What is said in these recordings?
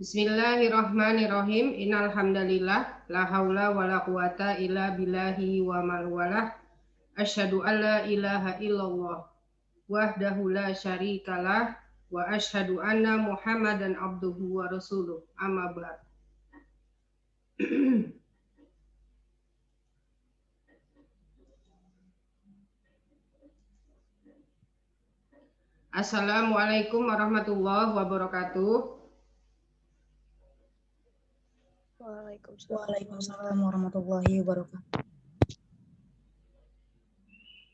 Bismillahirrahmanirrahim. Innal hamdalillah la haula wala quwata illa billahi wa man walah. Asyhadu an la ilaha illallah wahdahu la syarikalah wa asyhadu anna Muhammadan abduhu wa rasuluh. Amma ba'd. Assalamualaikum warahmatullahi wabarakatuh. Waalaikumsalam warahmatullahi wabarakatuh.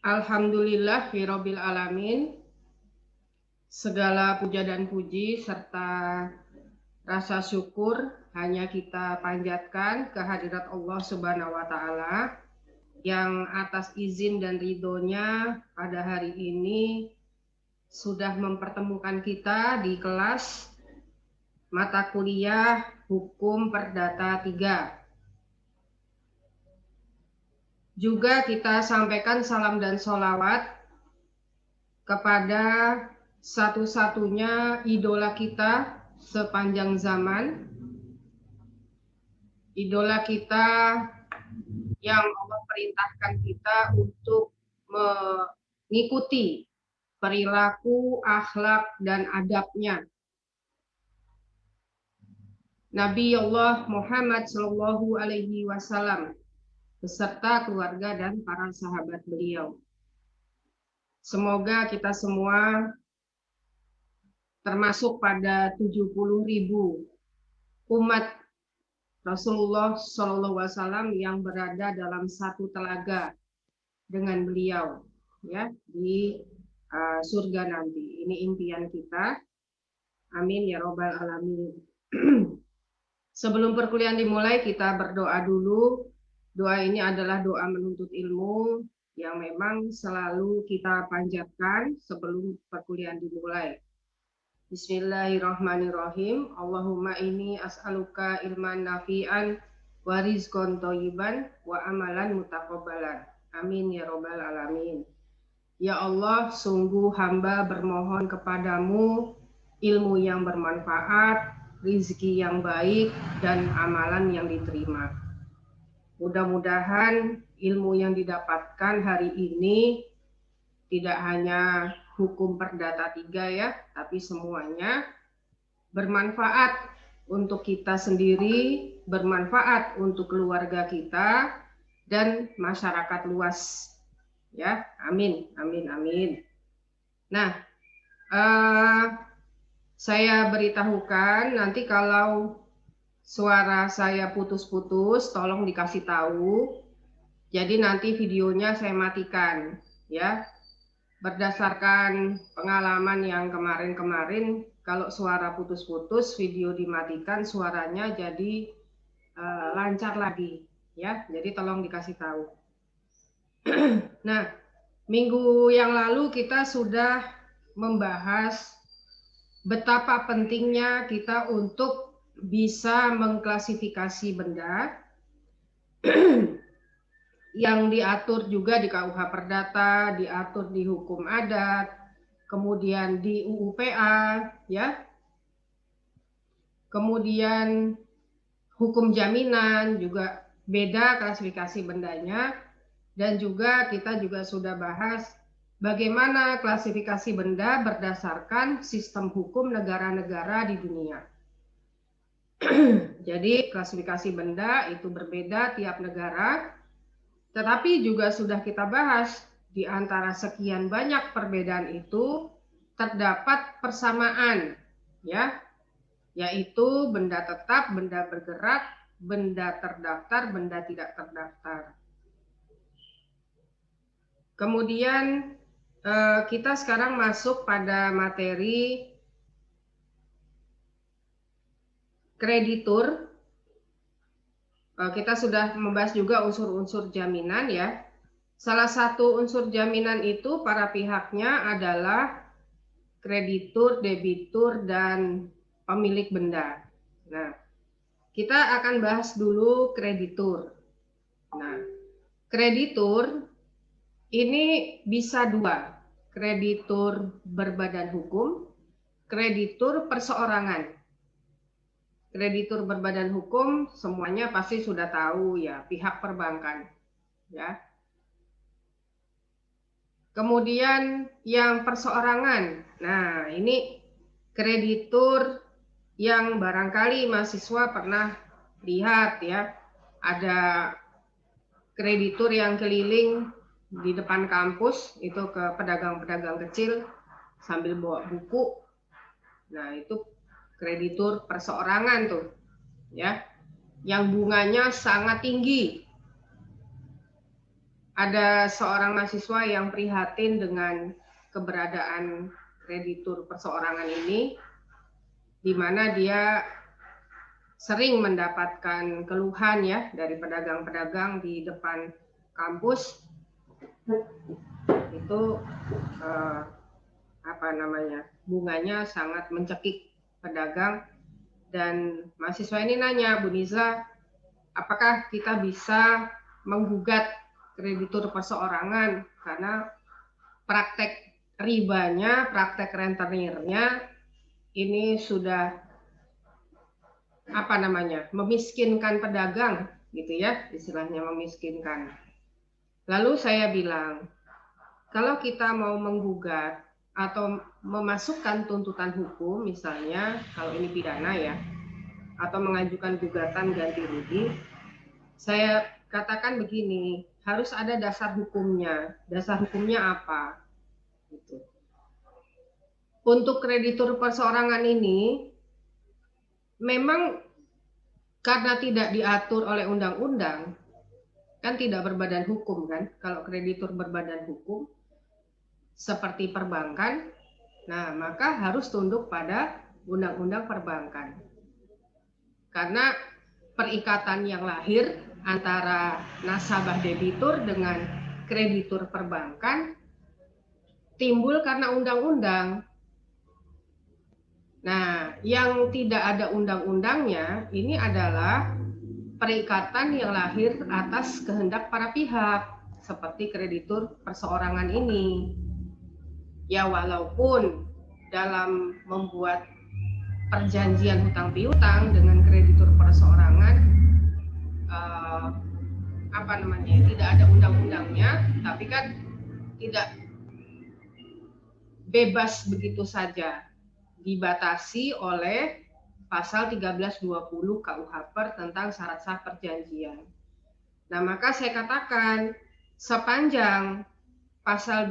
Alhamdulillah firabbil alamin. Segala puja dan puji serta rasa syukur hanya kita panjatkan kehadirat Allah Subhanahu wa taala yang atas izin dan ridhonya pada hari ini sudah mempertemukan kita di kelas mata kuliah Hukum Perdata 3. Juga kita sampaikan salam dan sholawat kepada satu-satunya idola kita sepanjang zaman, idola kita yang Allah perintahkan kita untuk mengikuti perilaku, akhlak, dan adabnya. Nabi Allah Muhammad Shallallahu Alaihi Wasallam beserta keluarga dan para sahabat beliau. Semoga kita semua termasuk pada 70.000 umat Rasulullah Shallallahu Alaihi Wasallam yang berada dalam satu telaga dengan beliau, ya, di surga nanti. Ini impian kita. Amin ya robbal alamin. Sebelum perkuliahan dimulai, kita berdoa dulu. Doa ini adalah doa menuntut ilmu yang memang selalu kita panjatkan sebelum perkuliahan dimulai. Bismillahirrahmanirrahim. Allahumma inni as'aluka ilman nafi'an wa rizqan thayyiban wa amalan mutaqabbalan. Amin ya robbal alamin. Ya Allah, sungguh hamba bermohon kepadamu ilmu yang bermanfaat, rizki yang baik, dan amalan yang diterima. Mudah-mudahan ilmu yang didapatkan hari ini tidak hanya hukum perdata 3 ya, tapi semuanya bermanfaat untuk kita sendiri, bermanfaat untuk keluarga kita, dan masyarakat luas. Ya, amin, amin, amin. Nah, saya beritahukan nanti kalau suara saya putus-putus, tolong dikasih tahu. Jadi nanti videonya saya matikan, ya. Berdasarkan pengalaman yang kemarin-kemarin, kalau suara putus-putus, video dimatikan, suaranya jadi lancar lagi, ya. Jadi tolong dikasih tahu. Nah, minggu yang lalu kita sudah membahas betapa pentingnya kita untuk bisa mengklasifikasi benda yang diatur juga di KUH Perdata, diatur di hukum adat, kemudian di UU PA, ya. Kemudian hukum jaminan juga beda klasifikasi bendanya, dan juga kita juga sudah bahas bagaimana klasifikasi benda berdasarkan sistem hukum negara-negara di dunia. Jadi klasifikasi benda itu berbeda tiap negara, tetapi juga sudah kita bahas di antara sekian banyak perbedaan itu terdapat persamaan, ya, yaitu benda tetap, benda bergerak, benda terdaftar, benda tidak terdaftar. Kemudian kita sekarang masuk pada materi kreditur. Kita sudah membahas juga unsur-unsur jaminan, ya. Salah satu unsur jaminan itu para pihaknya adalah kreditur, debitur, dan pemilik benda. Nah, kita akan bahas dulu kreditur. Nah, kreditur ini bisa dua, kreditur berbadan hukum, kreditur perseorangan. kreditur berbadan hukum semuanya pasti sudah tahu ya, pihak perbankan ya. Kemudian yang perseorangan. Nah, ini kreditur yang barangkali mahasiswa pernah lihat ya. Ada kreditur yang keliling di depan kampus itu ke pedagang-pedagang kecil sambil bawa buku. Nah, itu kreditur perseorangan tuh ya. Yang bunganya sangat tinggi. Ada seorang mahasiswa yang prihatin dengan keberadaan kreditur perseorangan ini, di mana dia sering mendapatkan keluhan ya dari pedagang-pedagang di depan kampus. Itu bunganya sangat mencekik pedagang, dan mahasiswa ini nanya, Bu Niza, apakah kita bisa menggugat kreditur perseorangan karena praktek ribanya, praktek rentenirnya ini sudah memiskinkan pedagang gitu ya, istilahnya memiskinkan. Lalu saya bilang, kalau kita mau menggugat atau memasukkan tuntutan hukum, misalnya kalau ini pidana ya, atau mengajukan gugatan ganti rugi, saya katakan begini, harus ada dasar hukumnya. Dasar hukumnya apa? Gitu. Untuk kreditur perseorangan ini, memang karena tidak diatur oleh undang-undang, kan tidak berbadan hukum kan? Kalau kreditur berbadan hukum, seperti perbankan, nah maka harus tunduk pada undang-undang perbankan. Karena perikatan yang lahir antara nasabah debitur dengan kreditur perbankan timbul karena undang-undang. Nah, yang tidak ada undang-undangnya ini adalah perikatan yang lahir atas kehendak para pihak, seperti kreditur perseorangan ini. Ya, walaupun dalam membuat perjanjian hutang piutang dengan kreditur perseorangan tidak ada undang-undangnya, tapi kan tidak bebas begitu saja, dibatasi oleh pasal 1320 KUH PER tentang syarat sah perjanjian. Nah, maka saya katakan sepanjang pasal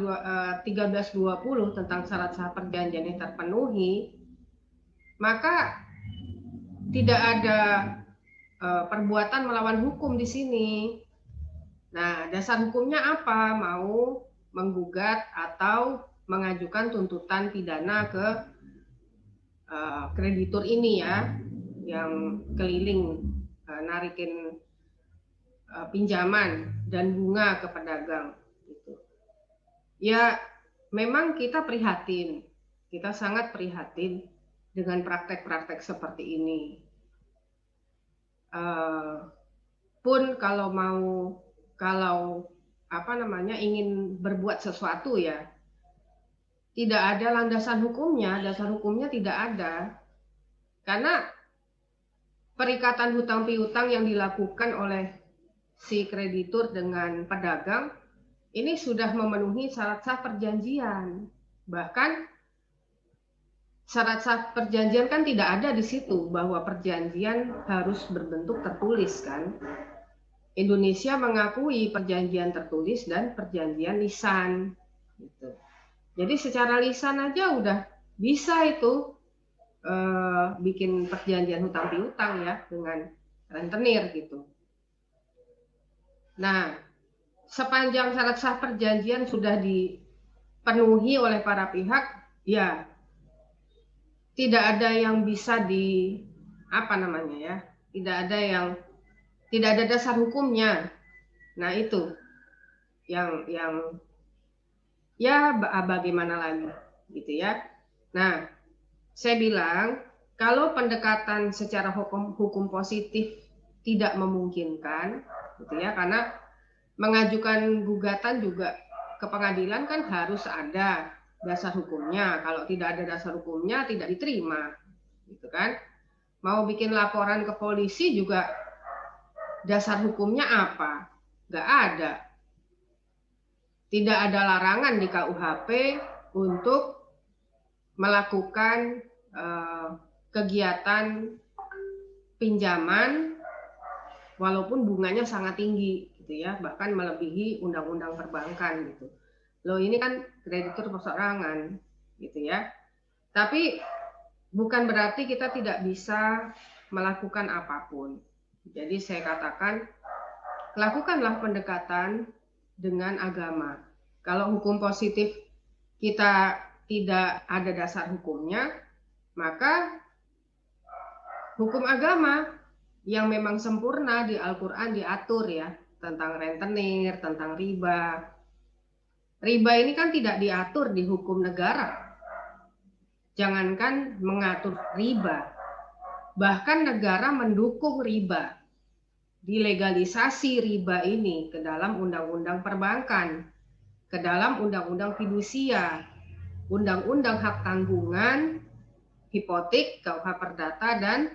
1320 tentang syarat sah perjanjian ini terpenuhi, maka tidak ada perbuatan melawan hukum di sini. Nah, dasar hukumnya apa? Mau menggugat atau mengajukan tuntutan pidana ke kreditur ini ya, yang keliling narikin pinjaman dan bunga ke pedagang. Gitu. Ya, memang kita prihatin, kita sangat prihatin dengan praktek-praktek seperti ini. Pun kalau ingin berbuat sesuatu ya, tidak ada landasan hukumnya, dasar hukumnya tidak ada. Karena perikatan hutang piutang yang dilakukan oleh si kreditur dengan pedagang ini sudah memenuhi syarat sah perjanjian. Bahkan syarat sah perjanjian kan tidak ada di situ bahwa perjanjian harus berbentuk tertulis kan. Indonesia mengakui perjanjian tertulis dan perjanjian lisan. Gitu. Jadi secara lisan aja udah bisa itu bikin perjanjian hutang piutang ya dengan rentenir gitu. Nah, sepanjang syarat sah perjanjian sudah dipenuhi oleh para pihak, ya tidak ada yang bisa tidak ada dasar hukumnya. Nah, itu yang ya bagaimana lagi gitu ya. Nah, saya bilang kalau pendekatan secara hukum positif tidak memungkinkan gitu ya, karena mengajukan gugatan juga ke pengadilan kan harus ada dasar hukumnya. Kalau tidak ada dasar hukumnya tidak diterima gitu kan. Mau bikin laporan ke polisi juga dasar hukumnya apa? Nggak ada. Tidak ada larangan di KUHP untuk melakukan kegiatan pinjaman walaupun bunganya sangat tinggi gitu ya, bahkan melebihi undang-undang perbankan gitu. Loh, ini kan kreditur perseorangan gitu ya. Tapi bukan berarti kita tidak bisa melakukan apapun. Jadi saya katakan, lakukanlah pendekatan dengan agama. Kalau hukum positif kita tidak ada dasar hukumnya, maka hukum agama yang memang sempurna di Al-Quran diatur ya, tentang rentenir, tentang riba. Riba ini kan tidak diatur di hukum negara. Jangankan mengatur riba, bahkan negara mendukung riba. Dilegalisasi riba ini ke dalam undang-undang perbankan, ke dalam undang-undang fidusia, undang-undang hak tanggungan, hipotek, KUH Perdata, dan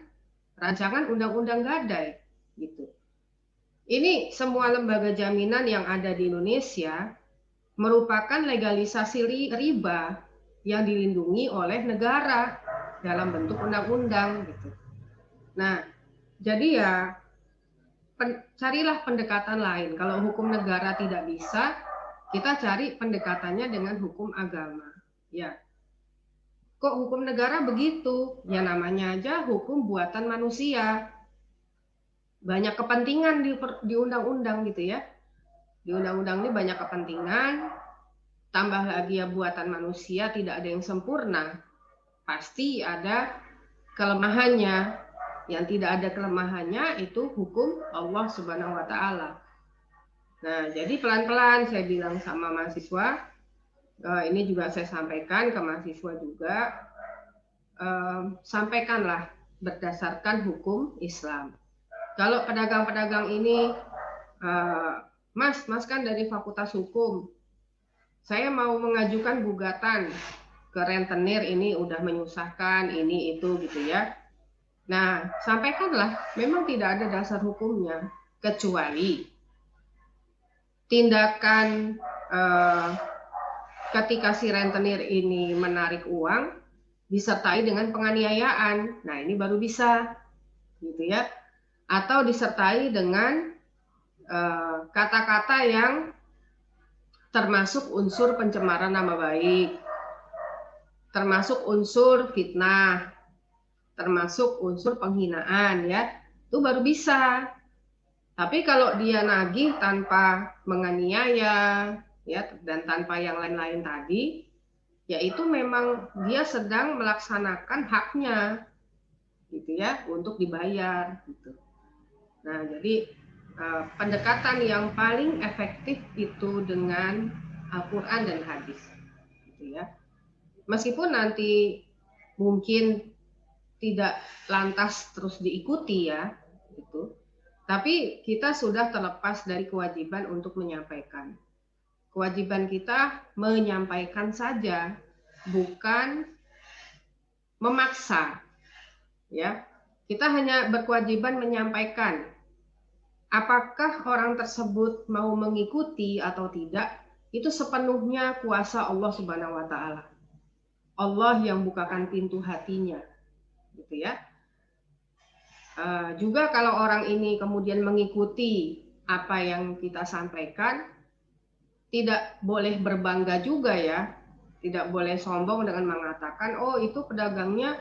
rancangan undang-undang gadai gitu. Ini semua lembaga jaminan yang ada di Indonesia merupakan legalisasi riba yang dilindungi oleh negara dalam bentuk undang-undang gitu. Nah, jadi ya carilah pendekatan lain. Kalau hukum negara tidak bisa, kita cari pendekatannya dengan hukum agama. Ya, kok hukum negara begitu? Ya namanya aja hukum buatan manusia. Banyak kepentingan di undang-undang gitu ya. Di undang-undang ini banyak kepentingan, tambah lagi ya buatan manusia, tidak ada yang sempurna. Pasti ada kelemahannya. Yang tidak ada kelemahannya itu hukum Allah Subhanahu wa taala. Nah, jadi pelan-pelan saya bilang sama mahasiswa, ini juga saya sampaikan ke mahasiswa juga, sampaikanlah berdasarkan hukum Islam. Kalau pedagang-pedagang ini, Mas kan dari Fakultas Hukum, saya mau mengajukan gugatan ke rentenir, ini udah menyusahkan, ini itu gitu ya. Nah, sampaikanlah, memang tidak ada dasar hukumnya, kecuali tindakan ketika si rentenir ini menarik uang disertai dengan penganiayaan. Nah, ini baru bisa gitu ya. Atau disertai dengan kata-kata yang termasuk unsur pencemaran nama baik, termasuk unsur fitnah, termasuk unsur penghinaan ya. Itu baru bisa. Tapi kalau dia nagih tanpa menganiaya ya, dan tanpa yang lain-lain tadi, yaitu memang dia sedang melaksanakan haknya gitu ya, untuk dibayar gitu. Nah, jadi pendekatan yang paling efektif itu dengan Al-Quran dan hadis gitu ya. Meskipun nanti mungkin tidak lantas terus diikuti ya gitu, tapi kita sudah terlepas dari kewajiban untuk menyampaikan. Kewajiban kita menyampaikan saja, bukan memaksa. Ya, kita hanya berkewajiban menyampaikan. Apakah orang tersebut mau mengikuti atau tidak, itu sepenuhnya kuasa Allah Subhanahu wa taala. Allah yang bukakan pintu hatinya. Gitu ya. Juga kalau orang ini kemudian mengikuti apa yang kita sampaikan, tidak boleh berbangga juga ya. Tidak boleh sombong dengan mengatakan, oh itu pedagangnya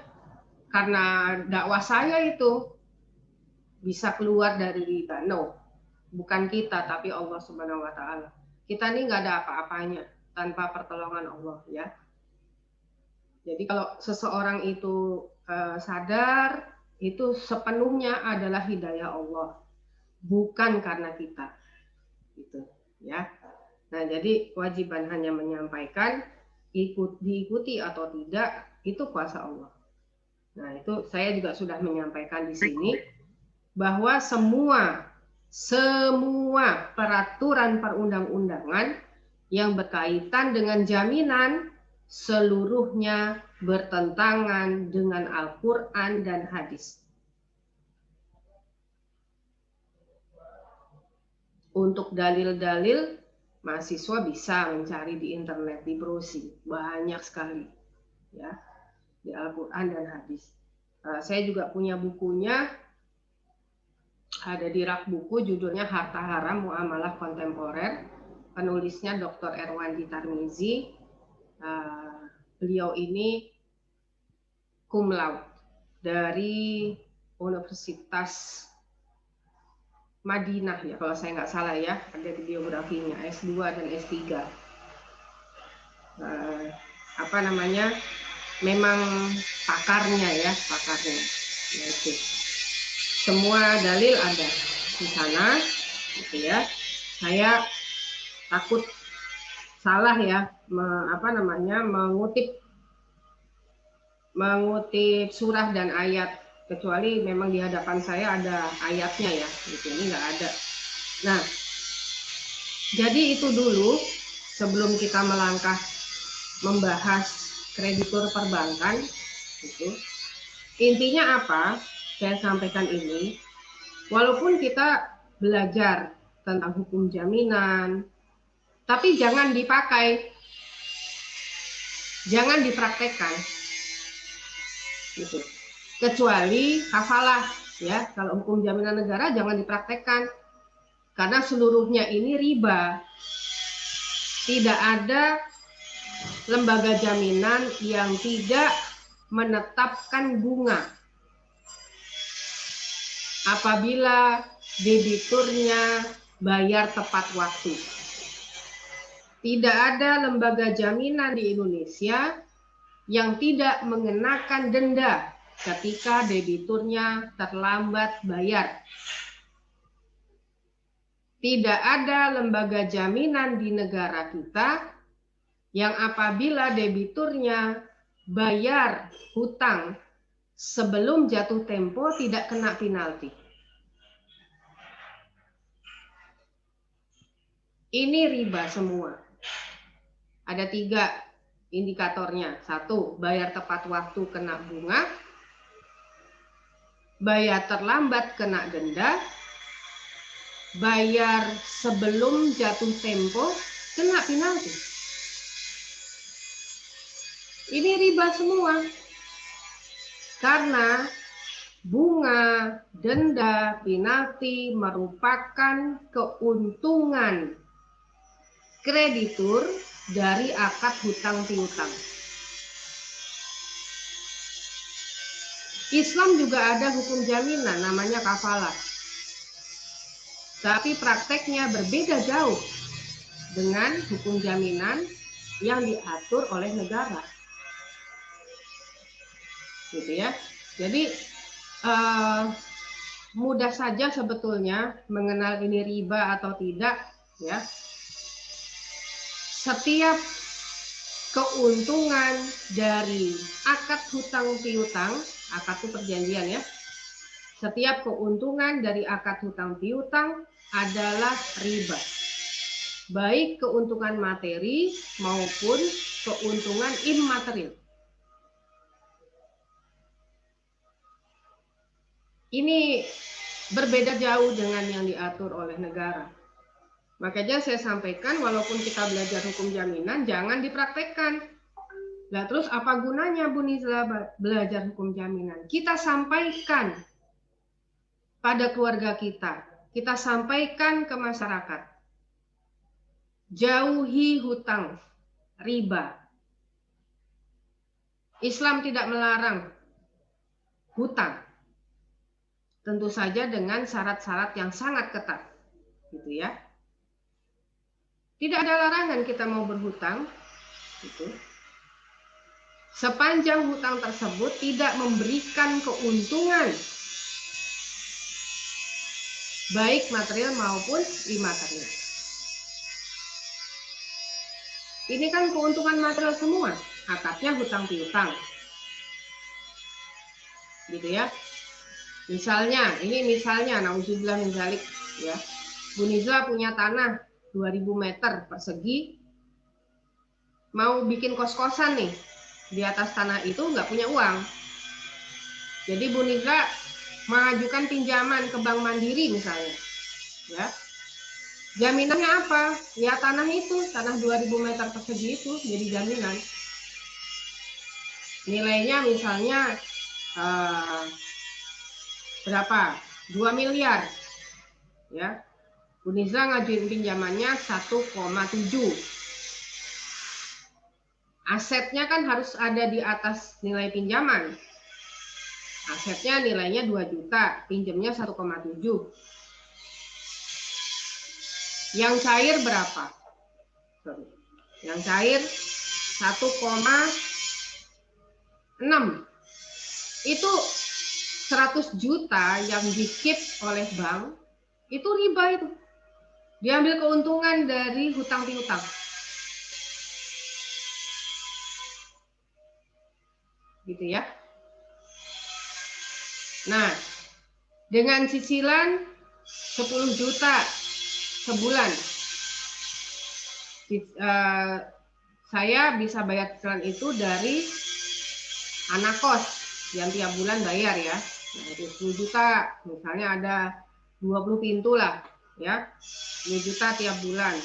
karena dakwah saya itu bisa keluar dari riba. No, bukan kita, tapi Allah Subhanahu wa taala. Kita ini nggak ada apa-apanya tanpa pertolongan Allah ya. Jadi kalau seseorang itu sadar, itu sepenuhnya adalah hidayah Allah, bukan karena kita. Gitu ya. Nah, jadi kewajiban hanya menyampaikan, diikuti atau tidak itu kuasa Allah. Nah, itu saya juga sudah menyampaikan di sini bahwa semua peraturan perundang-undangan yang berkaitan dengan jaminan seluruhnya bertentangan dengan Al-Quran dan hadis. Untuk dalil-dalil mahasiswa bisa mencari di internet, di browsing, banyak sekali ya di Al-Quran dan hadis. Saya juga punya bukunya, ada di rak buku, judulnya Harta Haram Muamalah Kontemporer, penulisnya Dr. Erwandi Tarmizi. Beliau ini cum laude dari Universitas Madinah ya, kalau saya nggak salah ya, ada di biografinya, S2 dan S3. Memang pakarnya ya, yaitu semua dalil ada di sana, gitu ya. Saya takut salah ya, mengutip surah dan ayat, kecuali memang di hadapan saya ada ayatnya ya, gitu. Ini nggak ada. Nah, jadi itu dulu sebelum kita melangkah membahas kreditur perbankan. Gitu. Intinya apa? Saya sampaikan ini, walaupun kita belajar tentang hukum jaminan, tapi jangan dipakai, jangan dipraktekkan. Gitu. Kecuali kafalah ya, kalau hukum jaminan negara jangan dipraktekkan karena seluruhnya ini riba. Tidak ada lembaga jaminan yang tidak menetapkan bunga apabila debiturnya bayar tepat waktu. Tidak ada lembaga jaminan di Indonesia yang tidak mengenakan denda ketika debiturnya terlambat bayar. Tidak ada lembaga jaminan di negara kita yang apabila debiturnya bayar hutang sebelum jatuh tempo tidak kena penalti. Ini riba semua. Ada 3 indikatornya. 1, bayar tepat waktu kena bunga. Bayar terlambat kena denda. Bayar sebelum jatuh tempo kena penalti. Ini riba semua. Karena bunga, denda, penalti merupakan keuntungan kreditur dari akad hutang piutang. Islam juga ada hukum jaminan namanya kafalah. Tapi prakteknya berbeda jauh dengan hukum jaminan yang diatur oleh negara. Gitu ya. Jadi mudah saja sebetulnya mengenal ini riba atau tidak ya. Setiap keuntungan dari akad hutang piutang, akad itu perjanjian ya. Setiap keuntungan dari akad hutang piutang adalah riba. Baik keuntungan materi maupun keuntungan immaterial. Ini berbeda jauh dengan yang diatur oleh negara. Makanya saya sampaikan, walaupun kita belajar hukum jaminan, jangan dipraktekkan. Nah, terus apa gunanya Bu Nizla belajar hukum jaminan? Kita sampaikan pada keluarga kita. Kita sampaikan ke masyarakat. Jauhi hutang, riba. Islam tidak melarang hutang. Tentu saja dengan syarat-syarat yang sangat ketat. Gitu ya. Tidak ada larangan kita mau berhutang, gitu. Sepanjang hutang tersebut tidak memberikan keuntungan, baik material maupun imaterial. Ini kan keuntungan material semua, akadnya hutang piutang, gitu ya. Misalnya, nauzubillah min dzalik, ya. Bu Nizla punya tanah 2000 meter persegi, mau bikin kos-kosan nih di atas tanah itu, nggak punya uang. Jadi Bu Nizla mengajukan pinjaman ke Bank Mandiri misalnya, ya. Jaminannya apa? Ya tanah itu, tanah 2000 meter persegi itu jadi jaminan. Nilainya misalnya berapa? 2 miliar. Ya. Bu Nizla ngajuin pinjamannya 1,7. Asetnya kan harus ada di atas nilai pinjaman. Asetnya nilainya 2 juta, pinjamnya 1,7. Yang cair berapa? Sorry. Yang cair 1,6. Itu 100 juta yang di-keep oleh bank, itu riba itu. Diambil keuntungan dari hutang piutang. Gitu ya. Nah, dengan cicilan 10 juta sebulan, saya bisa bayar cicilan itu dari anak kos yang tiap bulan bayar ya. Nah, itu 10 juta, misalnya ada 20 pintu lah ya, 10 juta tiap bulan.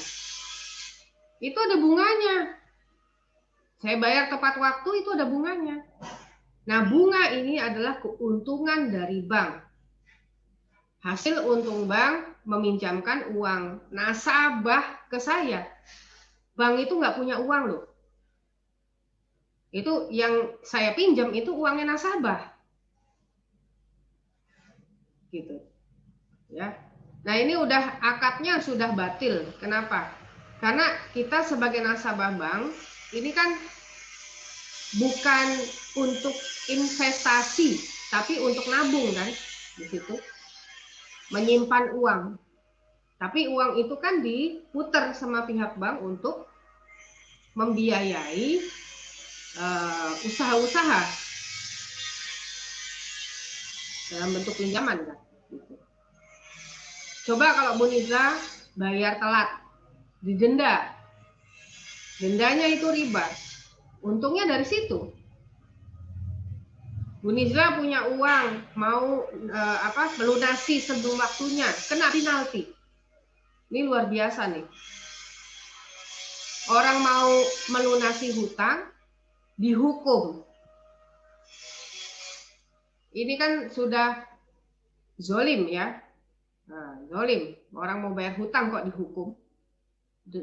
Itu ada bunganya. Saya bayar tepat waktu, itu ada bunganya. Nah, bunga ini adalah keuntungan dari bank. Hasil untung bank meminjamkan uang nasabah ke saya. Bank itu nggak punya uang loh. Itu yang saya pinjam itu uangnya nasabah. Gitu. Ya. Nah, ini udah akadnya sudah batil. Kenapa? Karena kita sebagai nasabah bank ini kan bukan untuk investasi, tapi untuk nabung kan di situ. Menyimpan uang. Tapi uang itu kan diputar sama pihak bank untuk membiayai usaha-usaha dalam bentuk pinjaman kan. Gitu. Coba kalau Bu Nizla bayar telat, didenda. Dendanya itu riba. Untungnya dari situ. Bu Nizla punya uang, mau melunasi sebelum waktunya, kena penalti. Ini luar biasa nih. Orang mau melunasi hutang, dihukum. Ini kan sudah zolim ya. Nah, zolim. Orang mau bayar hutang kok dihukum.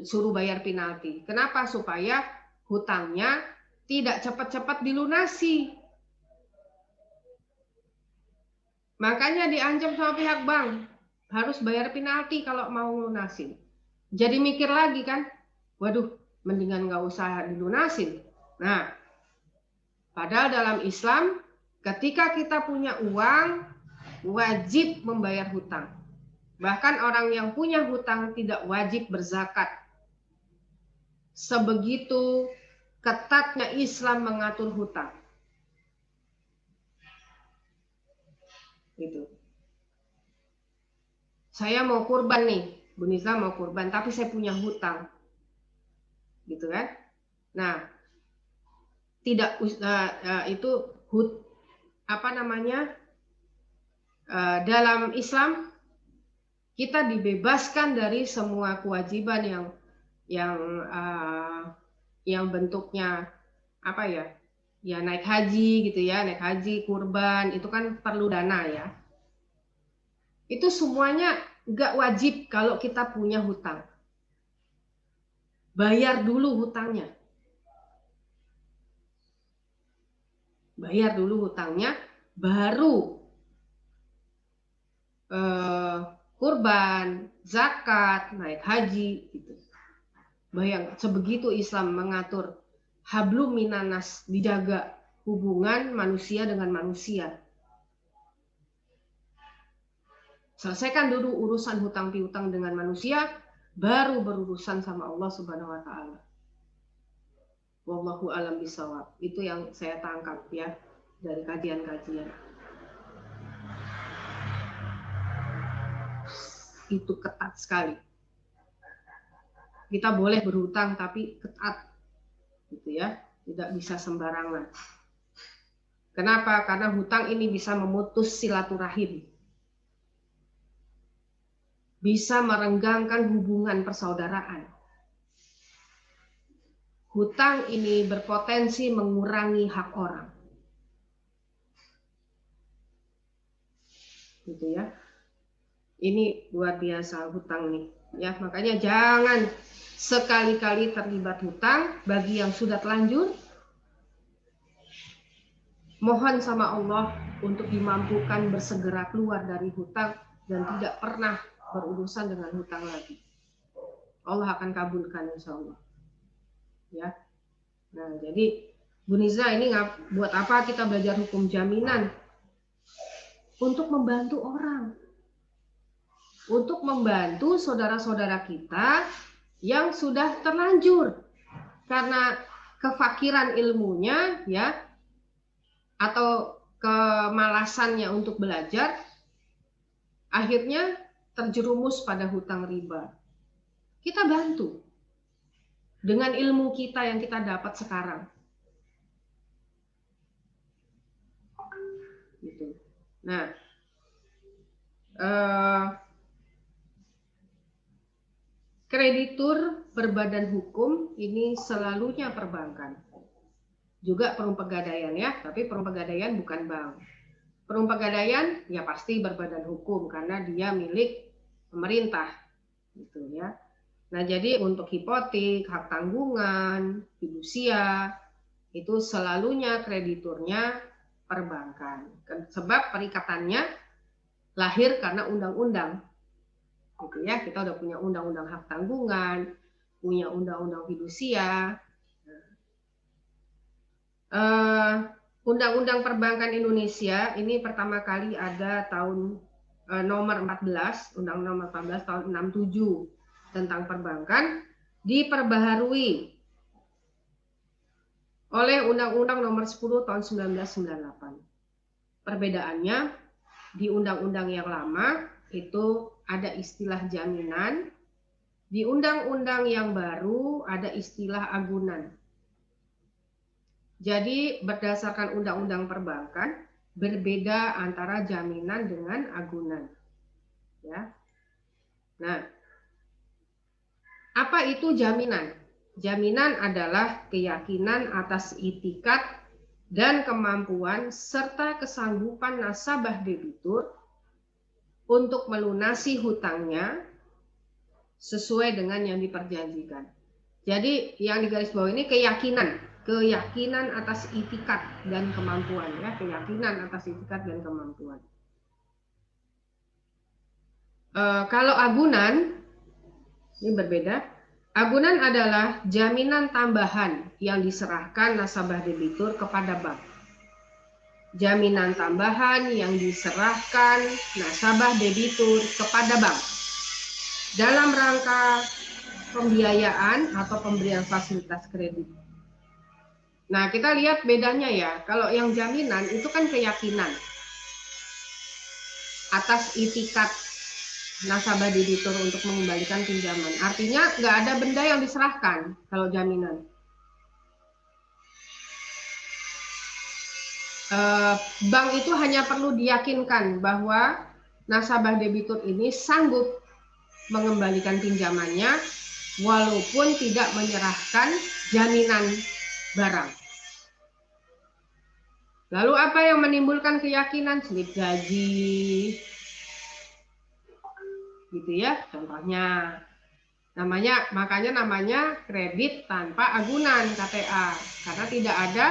Suruh bayar penalti. Kenapa? Supaya hutangnya tidak cepat-cepat dilunasi. Makanya diancam sama pihak bank, harus bayar penalti kalau mau lunasin. Jadi mikir lagi kan, waduh, mendingan nggak usah dilunasin. Nah, padahal dalam Islam, ketika kita punya uang, wajib membayar hutang. Bahkan orang yang punya hutang tidak wajib berzakat. Sebegitu ketatnya Islam mengatur hutang. Gitu. Saya mau kurban nih, Bu Nizla mau kurban, tapi saya punya hutang. Gitu kan? Nah, tidak itu dalam Islam kita dibebaskan dari semua kewajiban yang bentuknya apa ya? Ya naik haji gitu ya, naik haji, kurban, itu kan perlu dana ya. Itu semuanya nggak wajib kalau kita punya hutang. Bayar dulu hutangnya. Bayar dulu hutangnya, baru kurban, zakat, naik haji gitu. Bayang, sebegitu Islam mengatur hablum minanas, dijaga hubungan manusia dengan manusia. Selesaikan dulu urusan hutang piutang dengan manusia, baru berurusan sama Allah Subhanahu wa taala. Wallahu alam bisawab. Itu yang saya tangkap ya dari kajian-kajian. Itu ketat sekali. Kita boleh berhutang tapi ketat, gitu ya, tidak bisa sembarangan. Kenapa? Karena hutang ini bisa memutus silaturahim. bisa merenggangkan hubungan persaudaraan. Hutang ini berpotensi mengurangi hak orang. Gitu ya. Ini luar biasa hutang nih. Ya, makanya jangan sekali-kali terlibat hutang. Bagi yang sudah terlanjur, mohon sama Allah untuk dimampukan bersegera keluar dari hutang dan tidak pernah berurusan dengan hutang lagi. Allah akan kabulkan insya Allah. Ya. Nah, jadi Bu Niza ini buat apa kita belajar hukum jaminan? Untuk membantu orang. Untuk membantu saudara-saudara kita yang sudah terlanjur karena kefakiran ilmunya ya atau kemalasannya untuk belajar, akhirnya terjerumus pada hutang riba. Kita bantu dengan ilmu kita yang kita dapat sekarang. Gitu. Nah, kreditur berbadan hukum ini selalunya perbankan. Juga perum pegadaian ya, tapi perum pegadaian bukan bank. Perum pegadaian ya pasti berbadan hukum karena dia milik pemerintah, gitu ya. Nah jadi untuk hipotek, hak tanggungan, fidusia itu selalunya krediturnya perbankan. Sebab perikatannya lahir karena undang-undang, gitu ya. Kita udah punya undang-undang hak tanggungan, punya undang-undang fidusia. Undang-Undang Perbankan Indonesia ini pertama kali ada tahun nomor 14, Undang-Undang nomor 14 tahun 67 tentang perbankan, diperbaharui oleh Undang-Undang nomor 10 tahun 1998. Perbedaannya di undang-undang yang lama itu ada istilah jaminan, di undang-undang yang baru ada istilah agunan. Jadi berdasarkan undang-undang perbankan berbeda antara jaminan dengan agunan. Ya. Nah, apa itu jaminan? Jaminan adalah keyakinan atas itikad dan kemampuan serta kesanggupan nasabah debitur untuk melunasi hutangnya sesuai dengan yang diperjanjikan. Jadi yang digarisbawahi ini keyakinan atas itikad dan kemampuan ya, keyakinan atas itikad dan kemampuan. Kalau agunan ini berbeda. Agunan adalah jaminan tambahan yang diserahkan nasabah debitur kepada bank. Jaminan tambahan yang diserahkan nasabah debitur kepada bank dalam rangka pembiayaan atau pemberian fasilitas kredit. Nah, kita lihat bedanya ya. Kalau yang jaminan itu kan keyakinan atas itikad nasabah debitur untuk mengembalikan pinjaman. Artinya nggak ada benda yang diserahkan kalau jaminan. Bank itu hanya perlu diyakinkan bahwa nasabah debitur ini sanggup mengembalikan pinjamannya walaupun tidak menyerahkan jaminan barang. Lalu apa yang menimbulkan keyakinan? Slip gaji, gitu ya. Contohnya, makanya namanya kredit tanpa agunan KTA, karena tidak ada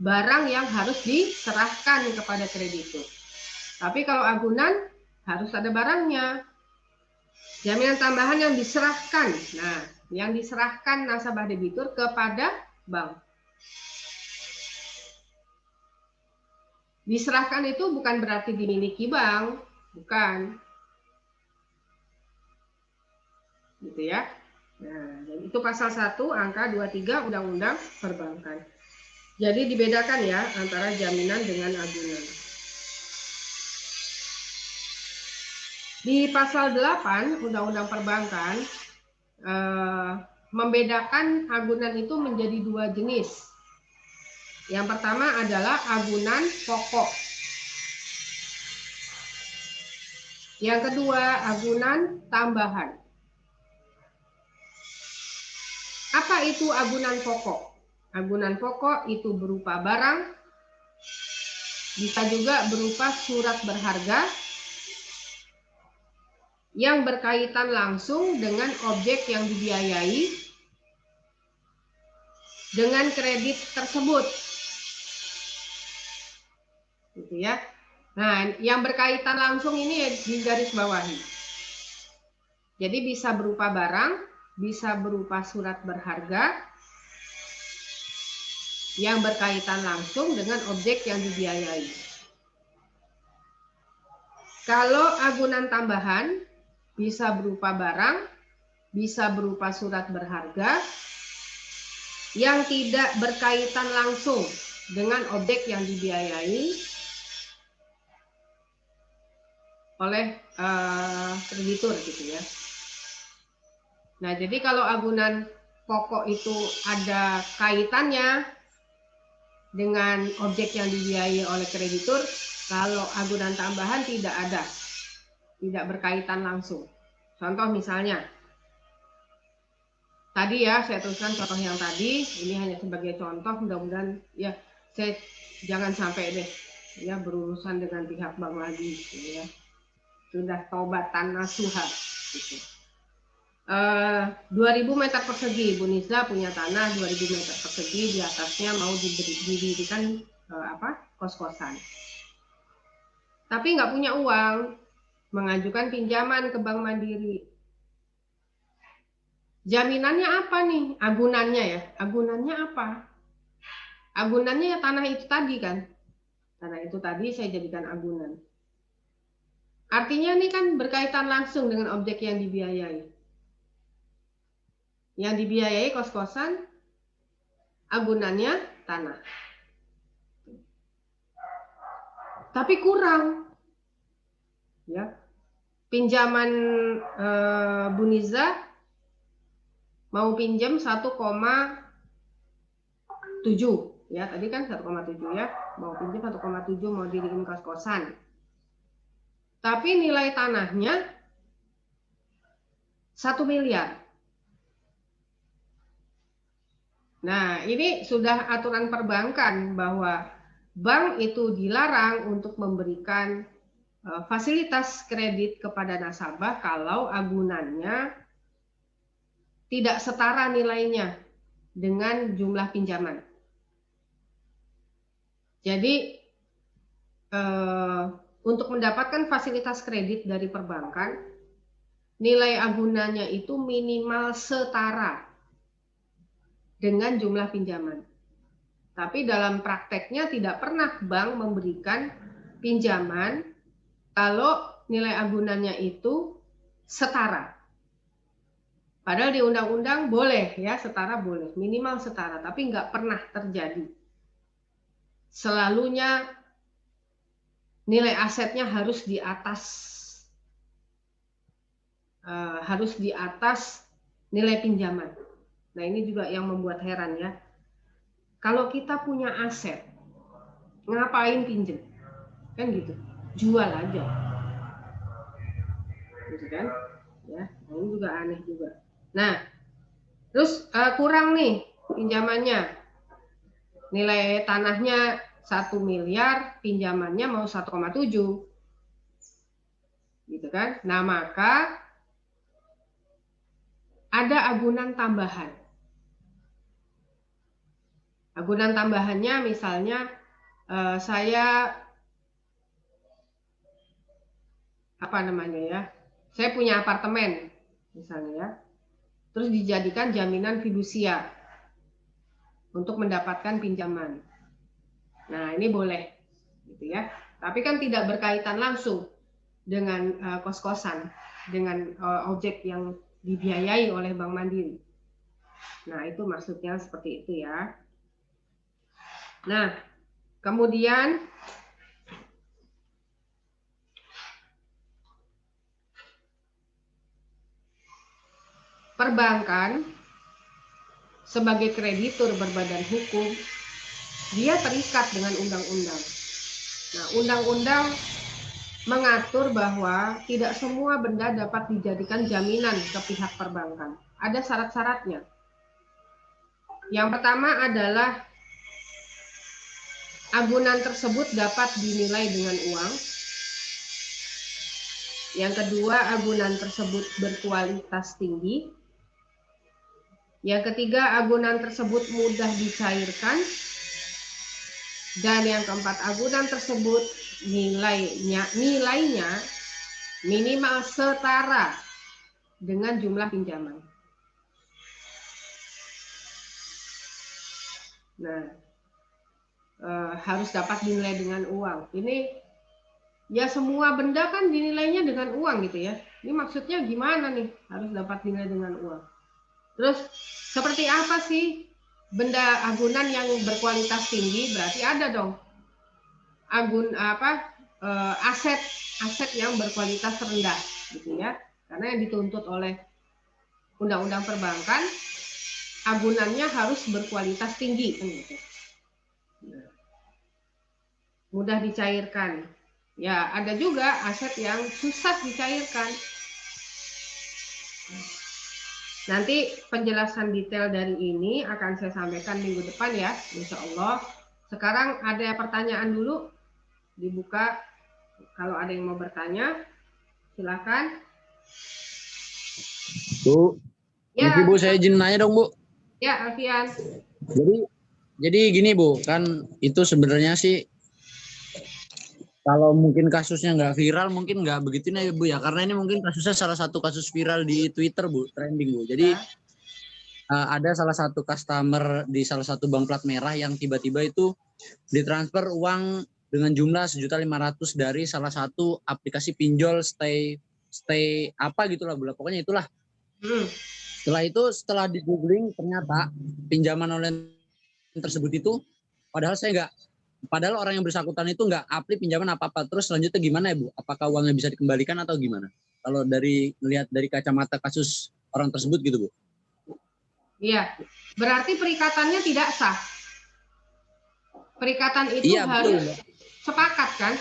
barang yang harus diserahkan kepada kreditur. Tapi kalau agunan harus ada barangnya. Jaminan tambahan yang diserahkan. Nah, yang diserahkan nasabah debitur kepada bank. Diserahkan itu bukan berarti dimiliki bank, bukan. Gitu ya. Nah, itu pasal 1 angka 23 Undang-Undang Perbankan. Jadi dibedakan ya antara jaminan dengan agunan. Di pasal 8 Undang-Undang Perbankan membedakan agunan itu menjadi 2 jenis. Yang pertama adalah agunan pokok. Yang kedua, agunan tambahan. Apa itu agunan pokok? Agunan pokok itu berupa barang, bisa juga berupa surat berharga yang berkaitan langsung dengan objek yang dibiayai dengan kredit tersebut. Gitu ya. Nah, yang berkaitan langsung ini di garis bawahi. Jadi bisa berupa barang, bisa berupa surat berharga yang berkaitan langsung dengan objek yang dibiayai. Kalau agunan tambahan bisa berupa barang, bisa berupa surat berharga yang tidak berkaitan langsung dengan objek yang dibiayai oleh kreditur gitu ya. Nah, jadi kalau agunan pokok itu ada kaitannya dengan objek yang dibiayai oleh kreditur, kalau agunan tambahan tidak ada, tidak berkaitan langsung. Contoh misalnya, tadi ya saya tuliskan contoh yang tadi, ini hanya sebagai contoh, mudah-mudahan ya saya jangan sampai deh ya berurusan dengan pihak bank lagi gitu ya. Sudah taubatan nasuha gitu. 2000 meter persegi, Bu Nizla punya tanah 2000 meter persegi, di atasnya mau didirikan kos-kosan. Tapi nggak punya uang, mengajukan pinjaman ke Bank Mandiri. Jaminannya apa nih? Agunannya ya. Agunannya apa? Agunannya ya tanah itu tadi kan. Tanah itu tadi saya jadikan agunan. Artinya ini kan berkaitan langsung dengan objek yang dibiayai. Yang dibiayai kos-kosan, agunannya tanah. Tapi kurang. Ya. Pinjaman Bu Niza mau pinjam 1,7 ya, tadi kan 1,7 ya, mau pinjam 1,7 mau diriin kos-kosan. Tapi nilai tanahnya 1 miliar. Nah, ini sudah aturan perbankan bahwa bank itu dilarang untuk memberikan fasilitas kredit kepada nasabah kalau agunannya tidak setara nilainya dengan jumlah pinjaman. Jadi untuk mendapatkan fasilitas kredit dari perbankan, nilai agunannya itu minimal setara dengan jumlah pinjaman. Tapi dalam prakteknya tidak pernah bank memberikan pinjaman kalau nilai agunannya itu setara. Padahal di undang-undang boleh ya, setara boleh, minimal setara, tapi nggak pernah terjadi. Selalunya nilai asetnya harus di atas nilai pinjaman. Nah, ini juga yang membuat heran ya. Kalau kita punya aset, ngapain pinjem? Kan gitu, jual aja. Gitu kan? Ya, ini juga aneh juga. Nah, terus kurang nih pinjamannya. Nilai tanahnya 1 miliar, pinjamannya mau 1,7. Gitu kan? Nah, maka ada agunan tambahan. Agunan tambahannya misalnya saya saya punya apartemen misalnya ya, terus dijadikan jaminan fidusia untuk mendapatkan pinjaman. Nah, ini boleh gitu ya, tapi kan tidak berkaitan langsung dengan kos-kosan, dengan objek yang dibiayai oleh Bank Mandiri. Nah, itu maksudnya seperti itu ya. Nah, kemudian perbankan sebagai kreditur berbadan hukum, dia terikat dengan undang-undang. Nah, undang-undang mengatur bahwa tidak semua benda dapat dijadikan jaminan ke pihak perbankan. Ada syarat-syaratnya. Yang pertama adalah agunan tersebut dapat dinilai dengan uang. Yang kedua, agunan tersebut berkualitas tinggi. Yang ketiga, agunan tersebut mudah dicairkan. Dan yang keempat, agunan tersebut nilainya minimal setara dengan jumlah pinjaman. Nah, harus dapat dinilai dengan uang. Ini ya semua benda kan dinilainya dengan uang gitu ya. Ini maksudnya gimana nih? Harus dapat dinilai dengan uang. Terus seperti apa sih benda agunan yang berkualitas tinggi? Berarti ada dong aset yang berkualitas rendah gitu ya. Karena yang dituntut oleh Undang-Undang Perbankan, agunannya harus berkualitas tinggi kan gitu. Mudah dicairkan. Ya, ada juga aset yang susah dicairkan. Nanti penjelasan detail dari ini akan saya sampaikan minggu depan ya, insya Allah. Sekarang ada pertanyaan dulu, dibuka. Kalau ada yang mau bertanya, silakan. Bu, Ya, Bu, saya izin nanya dong, Bu. Ya, Alfian. Jadi gini, Bu, kan itu sebenarnya sih kalau mungkin kasusnya nggak viral, mungkin nggak begitu nih, Bu ya. Karena ini mungkin kasusnya salah satu kasus viral di Twitter, Bu, trending, Bu. Jadi ada salah satu customer di salah satu bank plat merah yang tiba-tiba itu ditransfer uang dengan jumlah 1.500.000 dari salah satu aplikasi pinjol stay apa gitulah, Bu. Pokoknya itulah. Setelah itu, setelah di googling, ternyata pinjaman online tersebut itu padahal orang yang bersangkutan itu nggak apli pinjaman apa-apa. Terus selanjutnya gimana ya, Bu? Apakah uangnya bisa dikembalikan atau gimana? Kalau melihat dari kacamata kasus orang tersebut gitu, Bu. Iya, berarti perikatannya tidak sah. Perikatan itu Iya, harus betul, sepakat kan?